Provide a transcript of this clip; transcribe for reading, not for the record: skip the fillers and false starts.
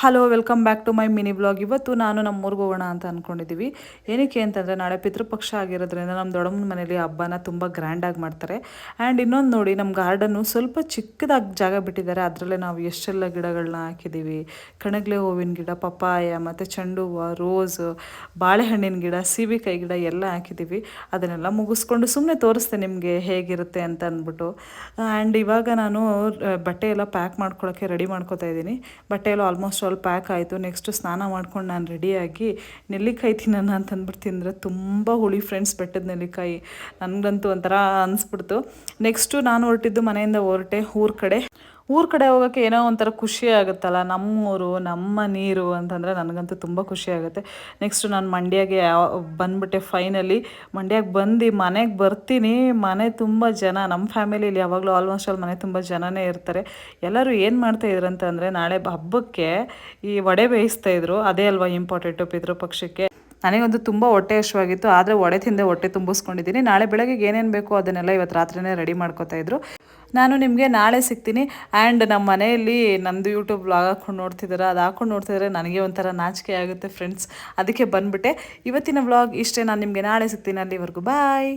Hello welcome back to my mini blog. ಇವತ್ತು ನಾನು ನಮ್ಮೂರಿಗೆ ಹೋಗೋಣ ಅಂತ ಅಂದ್ಕೊಂಡಿದ್ದೀವಿ. ಏನಕ್ಕೆ ಅಂತಂದರೆ ನಾಳೆ ಪಿತೃಪಕ್ಷ ಆಗಿರೋದ್ರಿಂದ ನಮ್ಮ ದೊಡ್ಡಮ್ಮನ ಮನೇಲಿ ಹಬ್ಬನ ತುಂಬ ಗ್ರ್ಯಾಂಡಾಗಿ ಮಾಡ್ತಾರೆ. ಆ್ಯಂಡ್ ಇನ್ನೊಂದು ನೋಡಿ, ನಮ್ಮ ಗಾರ್ಡನ್ನು ಸ್ವಲ್ಪ ಚಿಕ್ಕದಾಗಿ ಜಾಗ ಬಿಟ್ಟಿದ್ದಾರೆ. ಅದರಲ್ಲೇ ನಾವು ಎಷ್ಟೆಲ್ಲ ಗಿಡಗಳನ್ನ ಹಾಕಿದ್ದೀವಿ. ಕಣಗ್ಲೆ ಹೂವಿನ ಗಿಡ, ಪಪ್ಪಾಯ, ಮತ್ತು ಚೆಂಡು ಹೂವು, ರೋಸ್, ಬಾಳೆಹಣ್ಣಿನ ಗಿಡ, ಸೀಬೆಕಾಯಿ ಗಿಡ ಎಲ್ಲ ಹಾಕಿದ್ದೀವಿ. ಅದನ್ನೆಲ್ಲ ಮುಗಿಸ್ಕೊಂಡು ಸುಮ್ಮನೆ ತೋರಿಸ್ತೆ ನಿಮಗೆ ಹೇಗಿರುತ್ತೆ ಅಂತ ಅಂದ್ಬಿಟ್ಟು. ಆ್ಯಂಡ್ ಇವಾಗ ನಾನು ಬಟ್ಟೆ ಎಲ್ಲ ಪ್ಯಾಕ್ ಮಾಡ್ಕೊಳ್ಳೋಕ್ಕೆ ರೆಡಿ ಮಾಡ್ಕೊತಾ ಇದ್ದೀನಿ. ಬಟ್ಟೆ ಎಲ್ಲ ಆಲ್ಮೋಸ್ಟ್ ಆಲ್ ಪ್ಯಾಕ್ ಆಯಿತು. ನೆಕ್ಸ್ಟ್ ಸ್ನಾನ ಮಾಡ್ಕೊಂಡು ನಾನು ರೆಡಿಯಾಗಿ ನೆಲ್ಲಿಕಾಯಿ ತಿನ್ನೋಣ ಅಂತಂದ್ಬಿಟ್ಟು ತಿಂದರೆ ತುಂಬ ಹುಳಿ ಫ್ರೆಂಡ್ಸ್, ಬೆಟ್ಟದ ನೆಲ್ಲಿಕಾಯಿ. ನನಗಂತೂ ಒಂಥರ ಅನಿಸ್ಬಿಡ್ತು. ನೆಕ್ಸ್ಟು ನಾನು ಹೊರಟಿದ್ದು ಮನೆಯಿಂದ ಹೊರಟೆ ಊರ ಕಡೆ ಹೋಗೋಕ್ಕೆ ಏನೋ ಒಂಥರ ಖುಷಿ ಆಗುತ್ತಲ್ಲ. ನಮ್ಮೂರು, ನಮ್ಮ ನೀರು ಅಂತಂದರೆ ನನಗಂತೂ ತುಂಬ ಖುಷಿ ಆಗುತ್ತೆ. ನೆಕ್ಸ್ಟು ನಾನು ಮಂಡ್ಯಗೆ ಬಂದುಬಿಟ್ಟೆ. ಫೈನಲಿ ಮಂಡ್ಯಕ್ಕೆ ಬಂದು ಮನೆಗೆ ಬರ್ತೀನಿ. ಮನೆ ತುಂಬ ಜನ, ನಮ್ಮ ಫ್ಯಾಮಿಲಿಯಲ್ಲಿ ಯಾವಾಗಲೂ ಆಲ್ಮೋಸ್ಟ್ ಆಲ್ ಮನೆ ತುಂಬ ಜನನೇ ಇರ್ತಾರೆ. ಎಲ್ಲರೂ ಏನು ಮಾಡ್ತಾಯಿದ್ರು ಅಂತಂದರೆ, ನಾಳೆ ಹಬ್ಬಕ್ಕೆ ಈ ವಡೆ ಬೇಯಿಸ್ತಾಯಿದ್ರು. ಅದೇ ಅಲ್ವಾ ಇಂಪಾರ್ಟೆಂಟು ಪಿತೃಪಕ್ಷಕ್ಕೆ. ನನಗಂತೂ ತುಂಬ ಹೊಟ್ಟೆ ಹಶ್ವಾಗಿತ್ತು. ಆದರೆ ವಡೆ ತಿಂದೆ ಹೊಟ್ಟೆ ತುಂಬಿಸ್ಕೊಂಡಿದ್ದೀನಿ. ನಾಳೆ ಬೆಳಗ್ಗೆಗೆ ಏನೇನು ಬೇಕೋ ಅದನ್ನೆಲ್ಲ ಇವತ್ತು ರಾತ್ರಿನೇ ರೆಡಿ ಮಾಡ್ಕೊತಾಯಿದ್ರು. ನಾನು ನಿಮಗೆ ನಾಳೆ ಸಿಗ್ತೀನಿ. ಆ್ಯಂಡ್ ನಮ್ಮ ಮನೆಯಲ್ಲಿ ನಮ್ಮದು ಯೂಟ್ಯೂಬ್ ವ್ಲಾಗ್ ಹಾಕ್ಕೊಂಡು ನೋಡ್ತಿದ್ದಾರೆ. ಅದು ಹಾಕ್ಕೊಂಡು ನೋಡ್ತಿದ್ರೆ ನನಗೆ ಒಂಥರ ನಾಚಿಕೆ ಆಗುತ್ತೆ ಫ್ರೆಂಡ್ಸ್. ಅದಕ್ಕೆ ಬಂದುಬಿಟ್ಟೆ. ಇವತ್ತಿನ ವ್ಲಾಗ್ ಇಷ್ಟೇ. ನಾನು ನಿಮಗೆ ನಾಳೆ ಸಿಗ್ತೀನಿ. ಅಲ್ಲಿವರೆಗೂ ಬಾಯ್.